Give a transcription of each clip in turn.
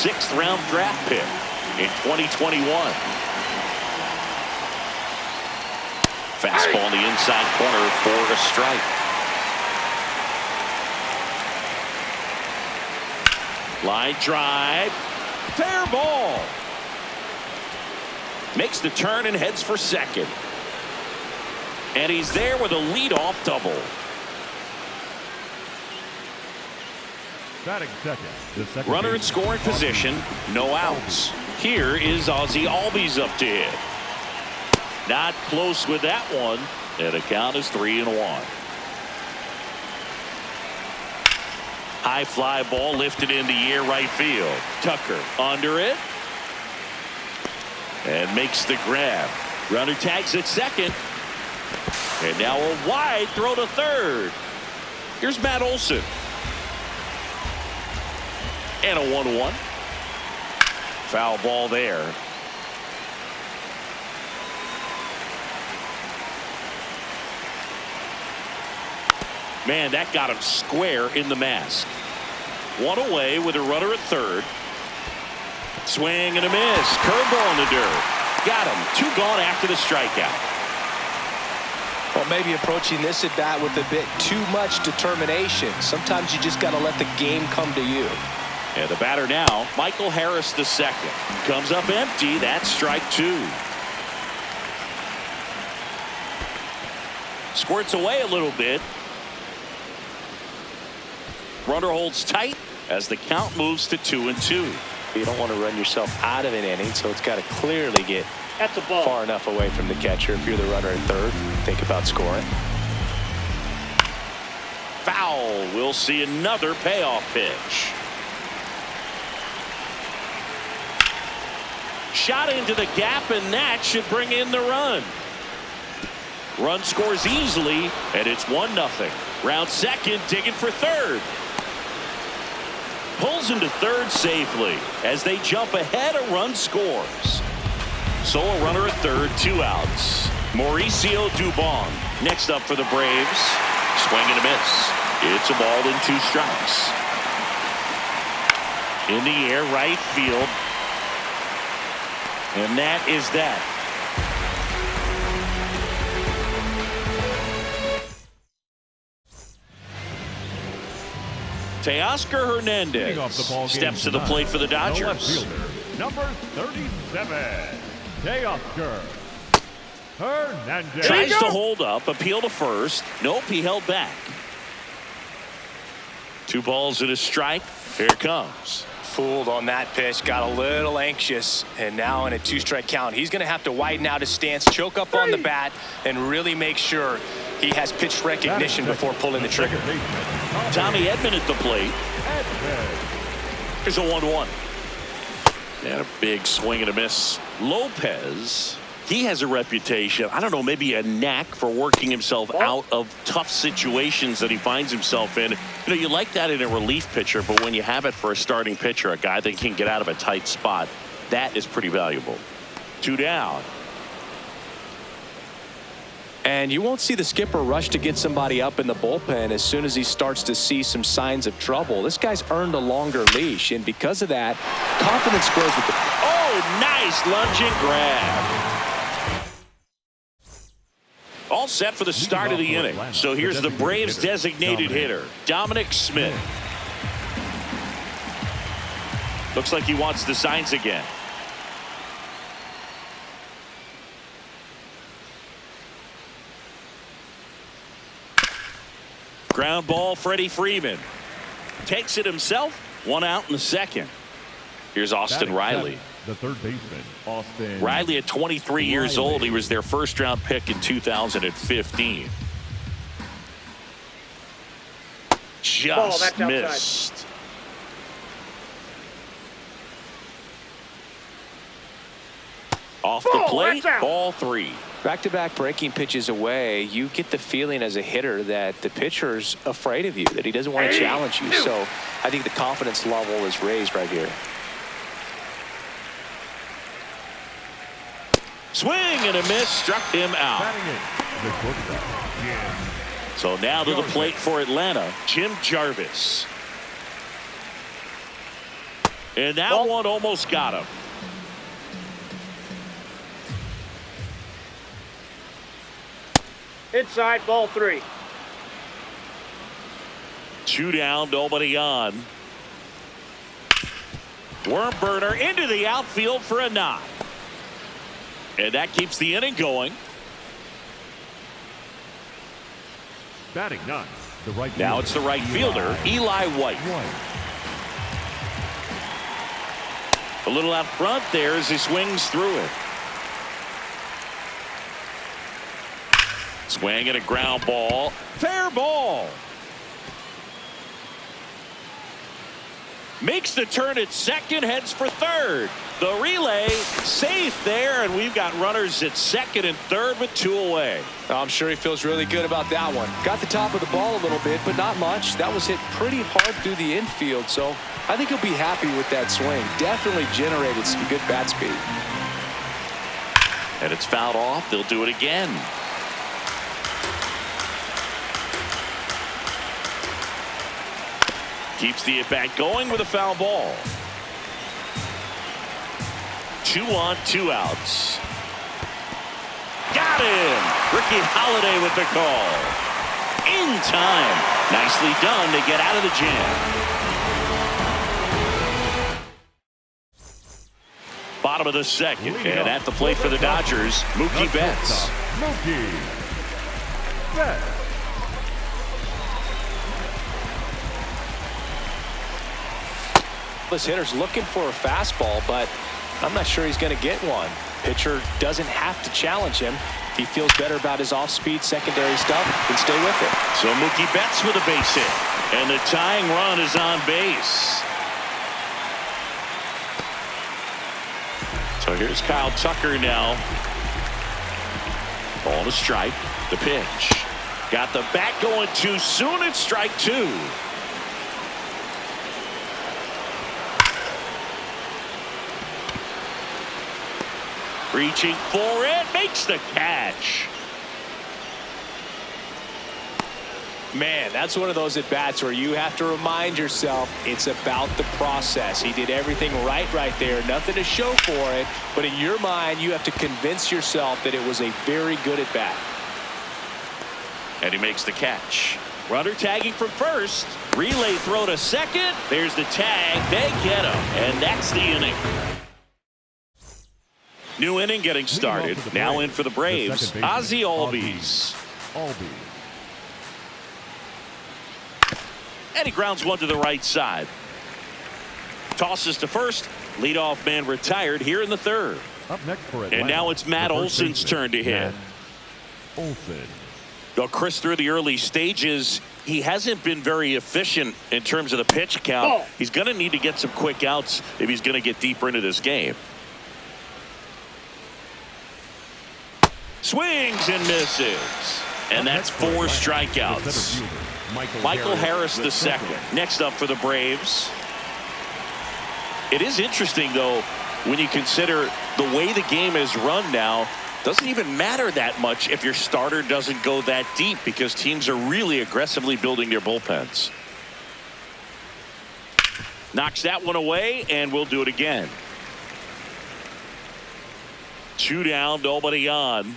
6th-round draft pick in 2021. Fastball in the inside corner for a strike. Line drive. Fair ball. Makes the turn and heads for second. And he's there with a leadoff double. Batting second. The second runner in scoring position. No outs. Here is Ozzie Albies up to hit. Not close with that one. And the count is 3-1. High fly ball lifted in the air right field. Tucker under it. And makes the grab. Runner tags at second. And now a wide throw to third. Here's Matt Olson. And a 1-1. Foul ball there. Man, that got him square in the mask. One away with a runner at third. Swing and a miss. Curveball in the dirt. Got him. 2 gone after the strikeout. Well, maybe approaching this at bat with a bit too much determination. Sometimes you just got to let the game come to you. And the batter now, Michael Harris the second. Comes up empty. That's strike 2. Squirts away a little bit. Runner holds tight as the count moves to 2-2. You don't want to run yourself out of an inning, so it's got to clearly get That's a ball. far enough away from the catcher. If you're the runner at third, think about scoring. Foul. We'll see another payoff pitch. Shot into the gap, and that should bring in the run. Run scores easily, and it's 1-0. Round second, digging for third. Pulls him to third safely. As they jump ahead, a run scores. So a runner at third, 2 outs. Mauricio Dubon next up for the Braves. Swing and a miss. It's a ball in 2 strikes. In the air, right field. And that is that. Teoscar Hernandez steps to the plate for the Dodgers. Number 37, Teoscar Hernandez. Tries to hold up, appeal to first. Nope, he held back. 2 balls and a strike. Here it comes. Fooled on that pitch, got a little anxious, and now in a 2-strike count, he's going to have to widen out his stance, choke up on the bat, and really make sure he has pitch recognition before pulling the trigger. Tommy Edman at the plate. Here's a 1-1. And a big swing and a miss. Lopez, he has a reputation, I don't know, maybe a knack for working himself out of tough situations that he finds himself in. You know, you like that in a relief pitcher, but when you have it for a starting pitcher, a guy that can get out of a tight spot, that is pretty valuable. 2 down. And you won't see the skipper rush to get somebody up in the bullpen as soon as he starts to see some signs of trouble. This guy's earned a longer leash, and because of that, confidence grows with the... Oh, nice lunging grab. All set for the start of the inning. So here's the Braves designated hitter, Dominic Smith. Looks like he wants the signs again. Ground ball, Freddie Freeman. Takes it himself. 1 out in the second. Here's Austin Riley. The third baseman, Austin Riley at 23 years old. He was their 1st-round pick in 2015. Just missed. Off the plate, ball 3. Back-to-back breaking pitches away, you get the feeling as a hitter that the pitcher's afraid of you, that he doesn't want to challenge you. So I think the confidence level is raised right here. Swing and a miss, struck him out. So now to the plate for Atlanta, Jim Jarvis. And that one almost got him. Inside, ball 3. 2 down, nobody on. Worm burner into the outfield for a knock. And that keeps the inning going. Batting 9, the right Now fielder, it's the right fielder, Eli White. A little out front there as he swings through it. Swing and a ground ball. Fair ball. Makes the turn at second, heads for third. The relay safe there, and we've got runners at second and third with 2 away. I'm sure he feels really good about that one. Got the top of the ball a little bit, but not much. That was hit pretty hard through the infield, so I think he'll be happy with that swing. Definitely generated some good bat speed. And it's fouled off. They'll do it again. Keeps the at-bat going with a foul ball. 2 on, 2 outs. Got him! Ricky Holiday with the call. In time. Nicely done to get out of the jam. Bottom of the second. And at the plate for the Dodgers, Mookie Betts. Mookie Betts. This hitter's looking for a fastball, but I'm not sure he's going to get one. Pitcher doesn't have to challenge him. If he feels better about his off-speed secondary stuff, then stay with it. So Mookie Betts with a base hit. And the tying run is on base. So here's Kyle Tucker now. Ball to strike. The pitch. Got the bat going too soon. It's strike 2. Reaching for it, makes the catch. Man, that's one of those at-bats where you have to remind yourself it's about the process. He did everything right there. Nothing to show for it. But in your mind, you have to convince yourself that it was a very good at-bat. And he makes the catch. Runner tagging from first. Relay throw to second. There's the tag. They get him. And that's the inning. New inning getting started. Now in for the Braves, Ozzie Albies. And he grounds one to the right side. Tosses to first. Leadoff man retired here in the third. Up next for Atlanta, and now it's Matt Olson's turn to hit. Olson. Though Chris, through the early stages, he hasn't been very efficient in terms of the pitch count. He's going to need to get some quick outs if he's going to get deeper into this game. Swings and misses. And that's 4 strikeouts. Michael Harris the second. Next up for the Braves. It is interesting, though, when you consider the way the game is run now. Doesn't even matter that much if your starter doesn't go that deep, because teams are really aggressively building their bullpens. Knocks that one away, and we'll do it again. 2 down, nobody on.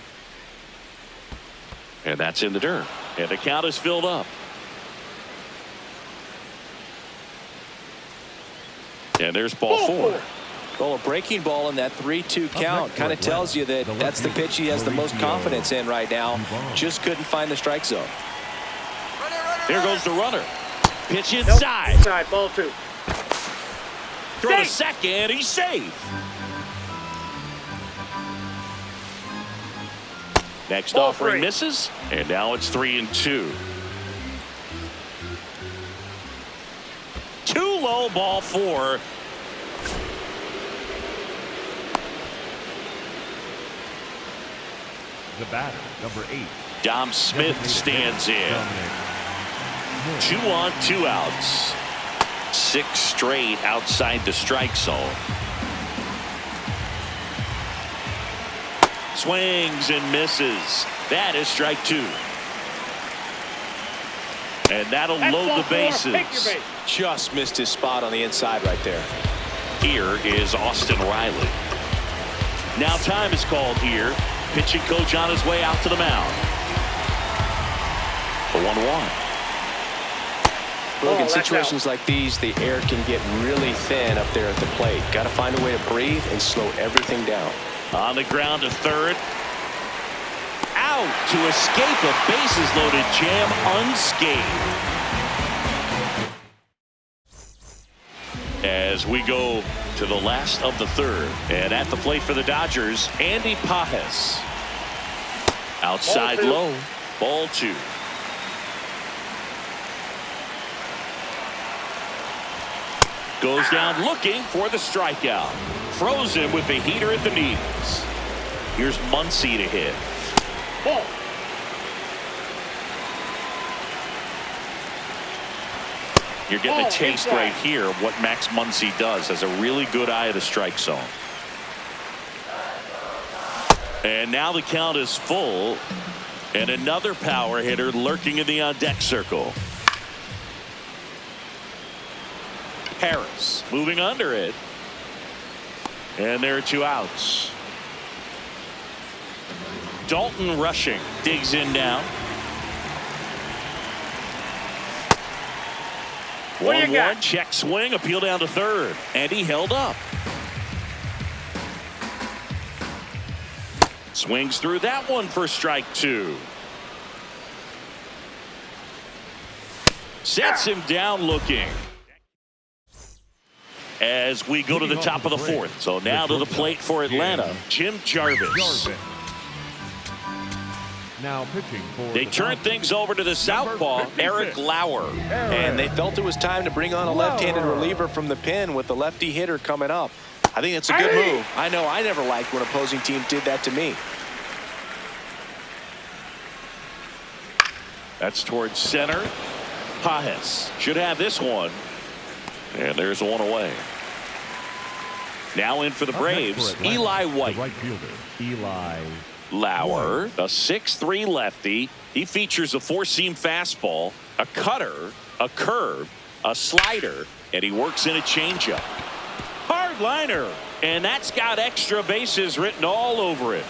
And that's in the dirt. And the count is filled up. And there's ball 4. Well, a breaking ball in that 3-2 count kind of tells you that that's the pitch he has the most confidence in right now. Just couldn't find the strike zone. Here goes the runner. Pitch inside. Inside, ball 2. Throw to second. He's safe. Next offering misses, and now it's 3-2. Too low, ball 4. The batter, number 8. Dom Smith stands in. 2 on, 2 outs. 6 straight outside the strike zone. Swings and misses. That is strike 2. And that'll load the bases. Just missed his spot on the inside right there. here is Austin Riley. Now time is called here. Pitching coach on his way out to the mound. The 1-1. Look, in situations like these, the air can get really thin up there at the plate. Got to find a way to breathe and slow everything down. On the ground to third. Out to escape a bases-loaded jam unscathed. As we go to the last of the third. And at the plate for the Dodgers, Andy Pages. Outside low. Ball 2. Goes down looking for the strikeout. Throws him with the heater at the knees. Here's Muncy to hit. Ball. You're getting a taste right here of what Max Muncy does. Has a really good eye of the strike zone. And now the count is full. And another power hitter lurking in the on-deck circle. Harris moving under it. And there are 2 outs. Dalton rushing. Digs in now. 1-1. Check swing. Appeal down to third. And he held up. Swings through that one for strike 2. Sets him down looking. As we go to the top of the 4th. So now to the plate for Atlanta, Jim Jarvis. Now pitching for they turn things over to the southpaw, Eric Lauer. And they felt it was time to bring on a left-handed reliever from the pen with the lefty hitter coming up. I think that's a good move. I know I never liked when opposing teams did that to me. That's towards center. Pages should have this one. And there's one away. Now in for the Braves, Eli White. Right fielder, Eli Lauer, a 6'3" lefty. He features a 4-seam fastball, a cutter, a curve, a slider, and he works in a changeup. Hard liner, and that's got extra bases written all over it.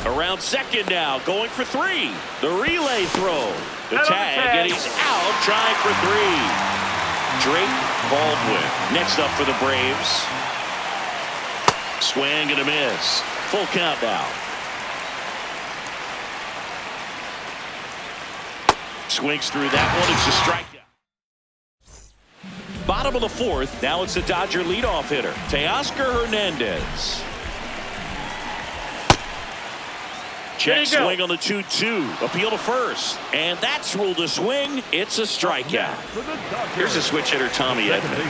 Around second now, going for 3. The relay throw. The tag, and he's out trying for 3. Drake Baldwin next up for the Braves. Swing and a miss. Full count now. Swings through that one. It's a strikeout. Bottom of the 4th. Now it's the Dodger leadoff hitter, Teoscar Hernandez. Check swing on the 2-2. Appeal to first. And that's ruled a swing. It's a strikeout. Here's a switch hitter, Tommy Edman.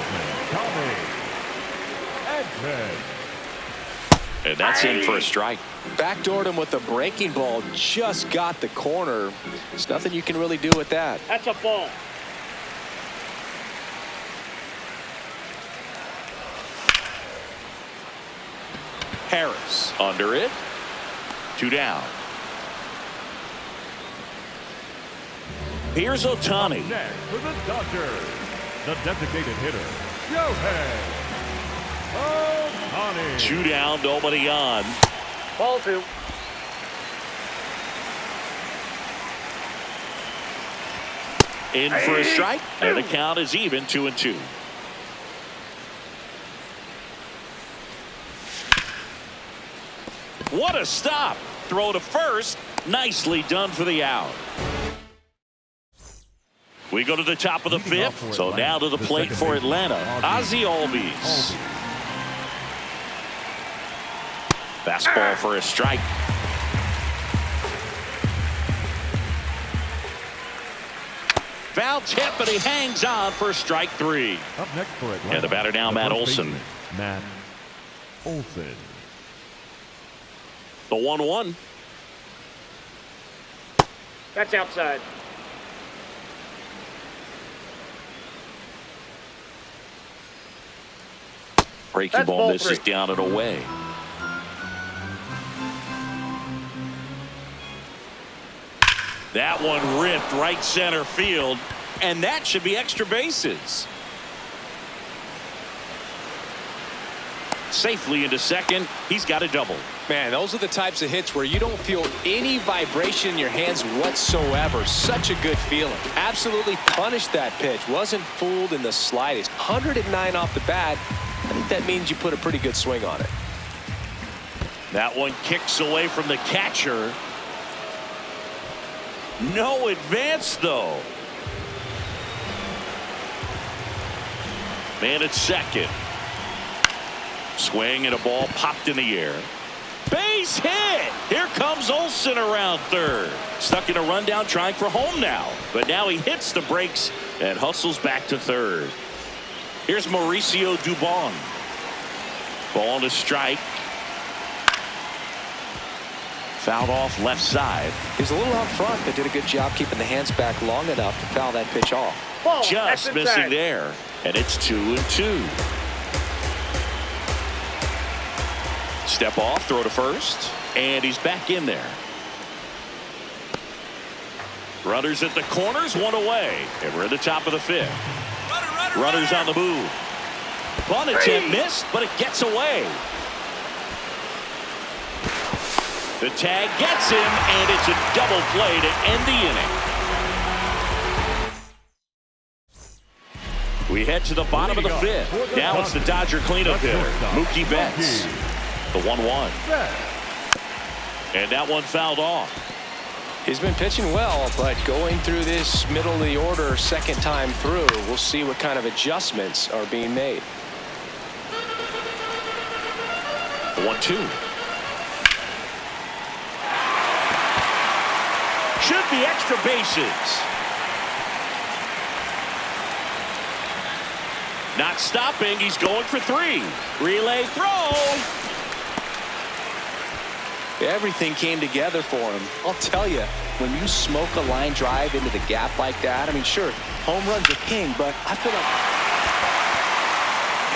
And that's in for a strike. Backdoored him with a breaking ball. Just got the corner. There's nothing you can really do with that. That's a ball. Harris under it. 2 down. Here's Ohtani. Next for the Dodgers, the designated hitter, Shohei Ohtani. 2 down, nobody on. Ball 2. In for a strike, and the count is even, 2-2. What a stop. Throw to first. Nicely done for the out. We go to the top of the 5th. So now to the plate for Atlanta, Ozzie Albies. Fastball for a strike. Foul tip, but he hangs on for strike 3. Up next for Atlanta, And the batter now, Matt Olson. Matt Olson. The 1-1. That's outside. Breaking That's ball ball misses 3. down and away. That one ripped right center field, and that should be extra bases. Safely into second. He's got a double. Man, those are the types of hits where you don't feel any vibration in your hands whatsoever. Such a good feeling. Absolutely punished that pitch. Wasn't fooled in the slightest. 109 off the bat. I think that means you put a pretty good swing on it. That one kicks away from the catcher. No advance, though. Man at second. Swing and a ball popped in the air. Base hit. Here comes Olsen around third. Stuck in a rundown trying for home now. But now he hits the brakes and hustles back to third. Here's Mauricio Dubon. Ball to strike. Fouled off left side. He was a little out front, but did a good job keeping the hands back long enough to foul that pitch off. Ball, just missing there. And it's 2-2. Step off, throw to first, and he's back in there. Runners at the corners, one away, and we're at the top of the fifth. Runners on the move. Bunt attempt missed, but it gets away. The tag gets him, and it's a double play to end the inning. We head to the bottom of the fifth. Now it's the Dodger cleanup hitter, Mookie Betts. The 1-1. And that one fouled off. He's been pitching well, but going through this middle of the order second time through, we'll see what kind of adjustments are being made. The 1-2. Should be extra bases. Not stopping. He's going for three. Relay throw. Everything came together for him. I'll tell you, when you smoke a line drive into the gap like that, I mean, sure, home runs are king, but I feel like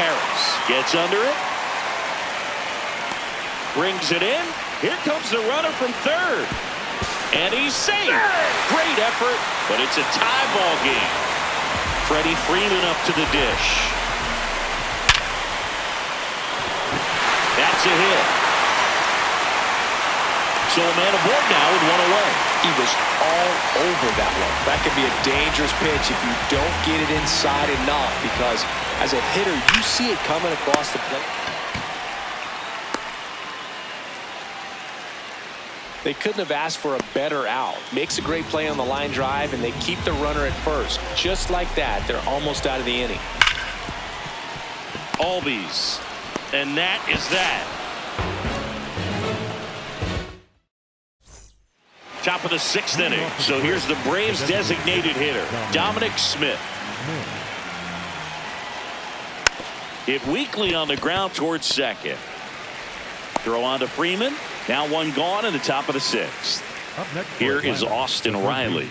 Harris gets under it. Brings it in. Here comes the runner from third. And he's safe. Great effort, but it's a tie ball game. Freddie Freeman up to the dish. That's a hit. So a man aboard now with one away. He was all over that one. That could be a dangerous pitch if you don't get it inside enough, because as a hitter, you see it coming across the plate. They couldn't have asked for a better out. Makes a great play on the line drive, and they keep the runner at first. Just like that, they're almost out of the inning. Albies. And that is that. Top of the sixth inning. So here's the Braves designated hitter, Dominic Smith. Hit weakly on the ground towards second. Throw on to Freeman. Now one gone in the top of the sixth. Here is Austin Riley.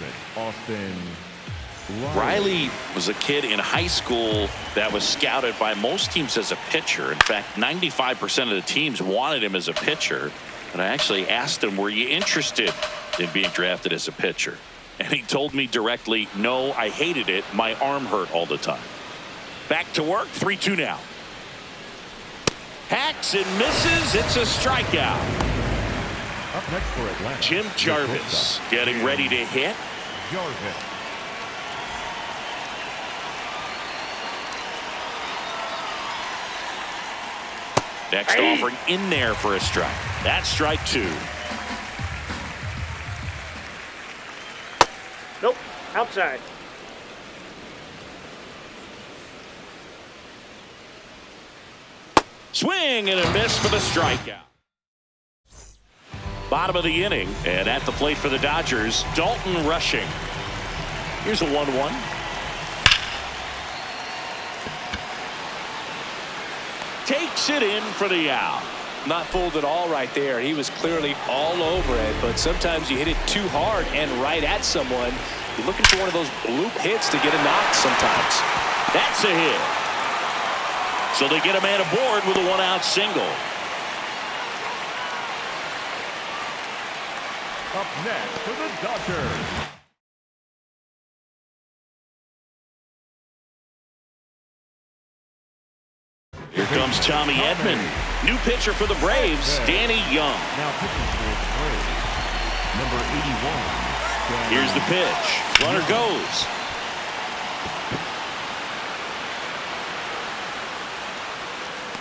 Riley was a kid in high school that was scouted by most teams as a pitcher. In fact, 95% of the teams wanted him as a pitcher. And I actually asked him, were you interested in being drafted as a pitcher? And he told me directly, no, I hated it. My arm hurt all the time. Back to work, 3-2 now. Hacks and misses. It's a strikeout. Up next for Atlanta, Jim Jarvis getting ready to hit. Jarvis. Next offering in there for a strike. That's strike two. Nope. Outside. Swing and a miss for the strikeout. Bottom of the inning, and at the plate for the Dodgers, Dalton Rushing. Here's a 1-1. Takes it in for the out. Not fooled at all right there. He was clearly all over it, but sometimes you hit it too hard and right at someone. You're looking for one of those bloop hits to get a knock sometimes. That's a hit. So they get a man aboard with a one-out single. Up next for the Dodgers. Here comes comes Tommy Edman. New pitcher for the Braves, Danny Young. Now pitching for the Braves, number 81. Here's the pitch. Runner goes.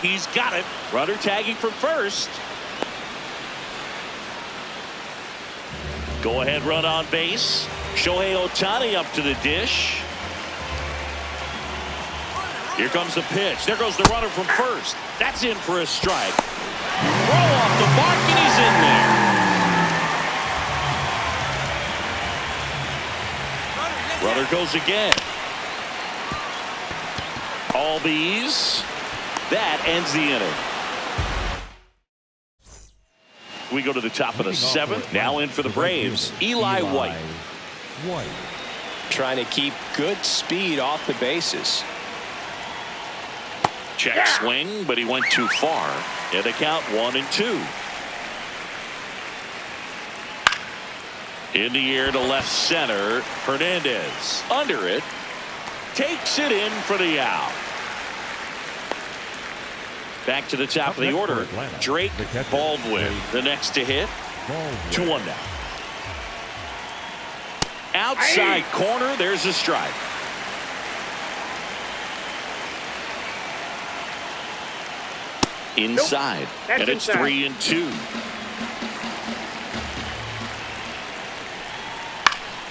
He's got it. Runner tagging from first. Go ahead run on base. Shohei Ohtani up to the dish. Here comes the pitch. There goes the runner from first. That's in for a strike. Throw off the mark, and he's in there. Runner goes again. All bees. That ends the inning. We go to the top of the seventh. Now in for the Braves, Eli White. Trying to keep good speed off the bases. Check swing, but he went too far. And the count 1-2. In the air to left center. Hernandez under it. Takes it in for the out. Back to the top of the order. Drake Baldwin, the next to hit. 2-1 now. Outside corner, there's a strike. Inside, and it's 3-2.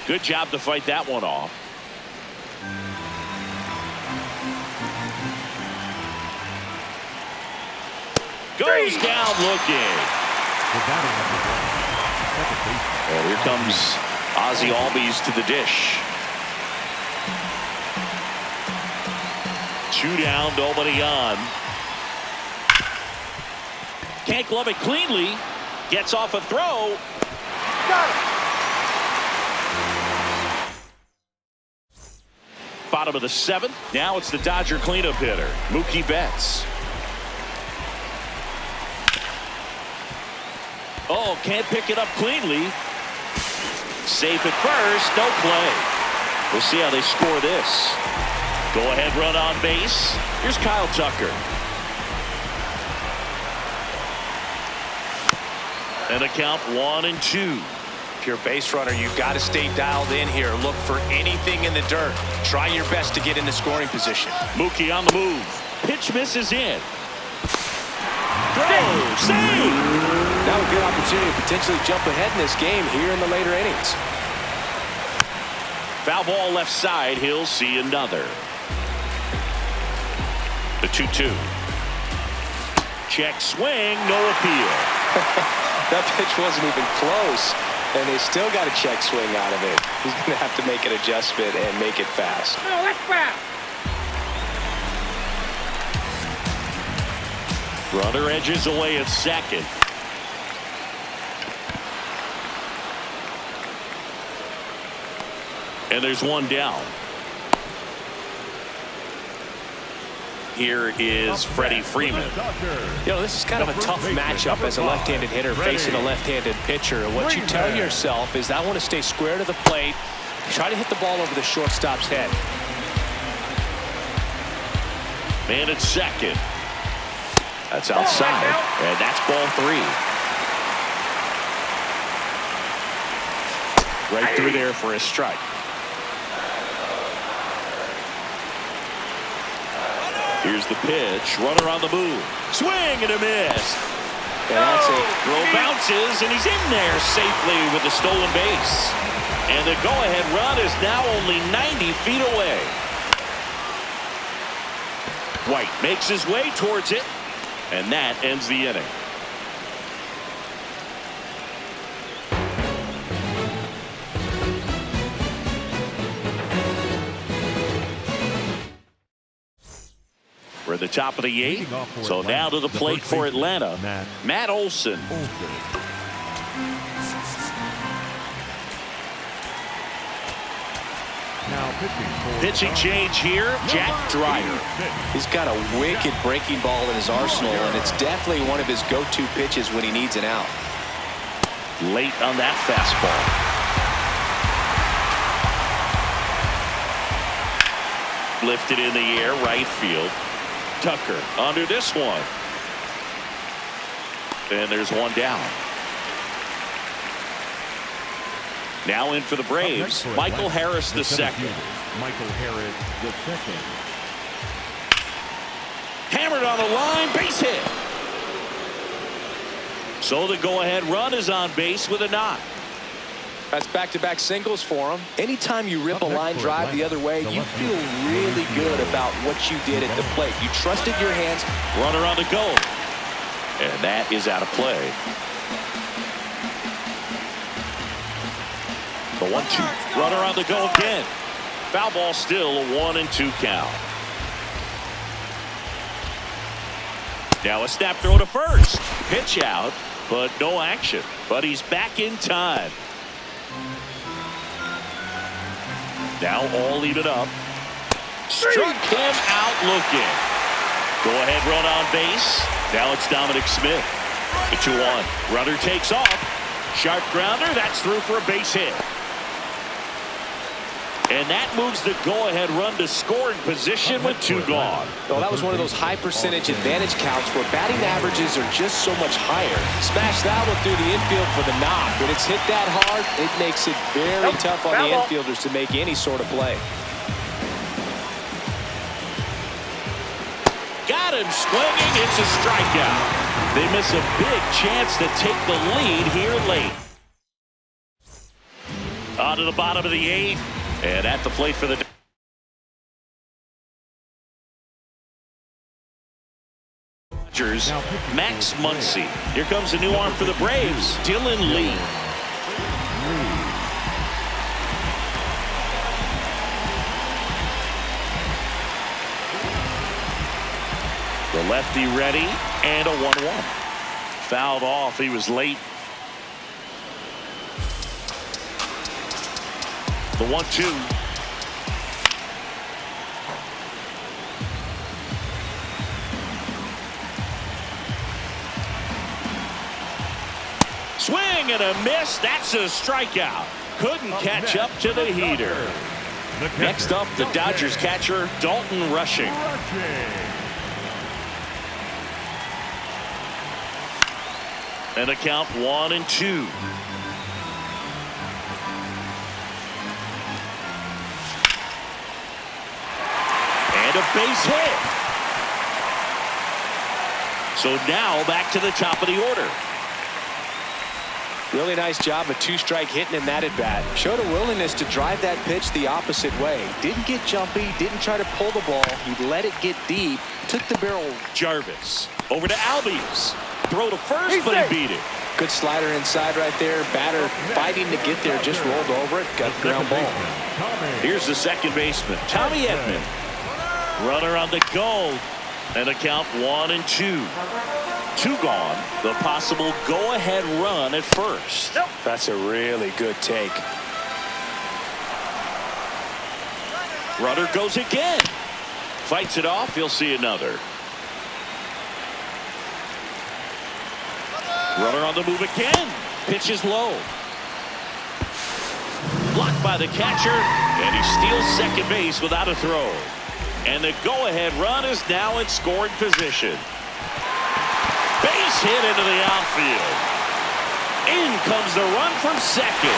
Good job to fight that one off. Goes down looking. And here comes Ozzie Albies to the dish. 2 down, nobody on. Can't glove it cleanly. Gets off a throw. Got it. Bottom of the 7th. Now it's the Dodger cleanup hitter, Mookie Betts. Oh, can't pick it up cleanly. Safe at first, no play. We'll see how they score this. Go ahead run on base. Here's Kyle Tucker. And a count 1-2. If you're a base runner, you've got to stay dialed in here. Look for anything in the dirt. Try your best to get in the scoring position. Mookie on the move. Pitch misses in. Throw, save. Now a good opportunity to potentially jump ahead in this game here in the later innings. Foul ball left side. He'll see another. The 2-2. Check swing. No appeal. That pitch wasn't even close, and they still got a check swing out of it. He's going to have to make an adjustment and make it fast. No, that's foul. Runner edges away at second. And there's one down. Here is Freddie Freeman. You know, this is kind of a tough matchup as a left-handed hitter facing a left-handed pitcher. And what you tell yourself is I want to stay square to the plate, try to hit the ball over the shortstop's head. Man at second. That's outside, and that's ball 3. Right through there for a strike. Here's the pitch. Runner on the move. Swing and a miss. And that's it. Throw bounces, and he's in there safely with the stolen base. And the go-ahead run is now only 90 feet away. White makes his way towards it, and that ends the inning. We're at the top of the 8th. So now to the plate for Atlanta, Matt Olson. Pitching change here, Jack Dreyer. He's got a wicked breaking ball in his arsenal, and it's definitely one of his go-to pitches when he needs an out. Late on that fastball. Lifted in the air, right field. Tucker under this one. And there's one down. Now in for the Braves, Michael Harris the second. Michael Harris the second. Hammered on the line, base hit. So the go-ahead run is on base with a knock. That's back-to-back singles for him. Anytime you rip a line drive the other way, you feel really good about what you did at the plate. You trusted your hands. Runner on the go. And that is out of play. The 1-2. Runner on the go again. Foul ball still, a 1-2 count. Now a snap throw to first. Pitch out, but no action. But he's back in time. Now all even up. Struck him out looking. Go ahead run on base. Now it's Dominic Smith. The 2-1. Runner takes off. Sharp grounder. That's through for a base hit. And that moves the go-ahead run to scoring position with 2 gone. Well, that was one of those high percentage advantage counts where batting averages are just so much higher. Smash that one through the infield for the knock. When it's hit that hard, it makes it very tough on the infielders to make any sort of play. Got him swinging. It's a strikeout. They miss a big chance to take the lead here late. On to the bottom of the 8th. And at the plate for the Dodgers, Max Muncy. Here comes a new arm for the Braves, Dylan Lee. The lefty ready, and a 1-1. Fouled off. He was late. The 1-2. Swing and a miss. That's a strikeout. Couldn't catch up to the heater. Next up, the Dodgers catcher, Dalton Rushing. And a count 1-2. And a base hit. So now back to the top of the order. Really nice job of 2-strike hitting in that at bat. Showed a willingness to drive that pitch the opposite way. Didn't get jumpy, didn't try to pull the ball. He let it get deep, took the barrel. Jarvis over to Albies. Throw to first, but he beat it. Good slider inside right there. Batter fighting to get there, just rolled over it. Got the ground ball. Here's the second baseman, Tommy Edman. Runner on the go. And a count 1-2. 2 gone. The possible go-ahead run at first. That's a really good take. Runner goes again. Fights it off. He'll see another. Runner on the move again. Pitch is low. Blocked by the catcher. And he steals second base without a throw. And the go-ahead run is now in scoring position. Base hit into the outfield. In comes the run from second.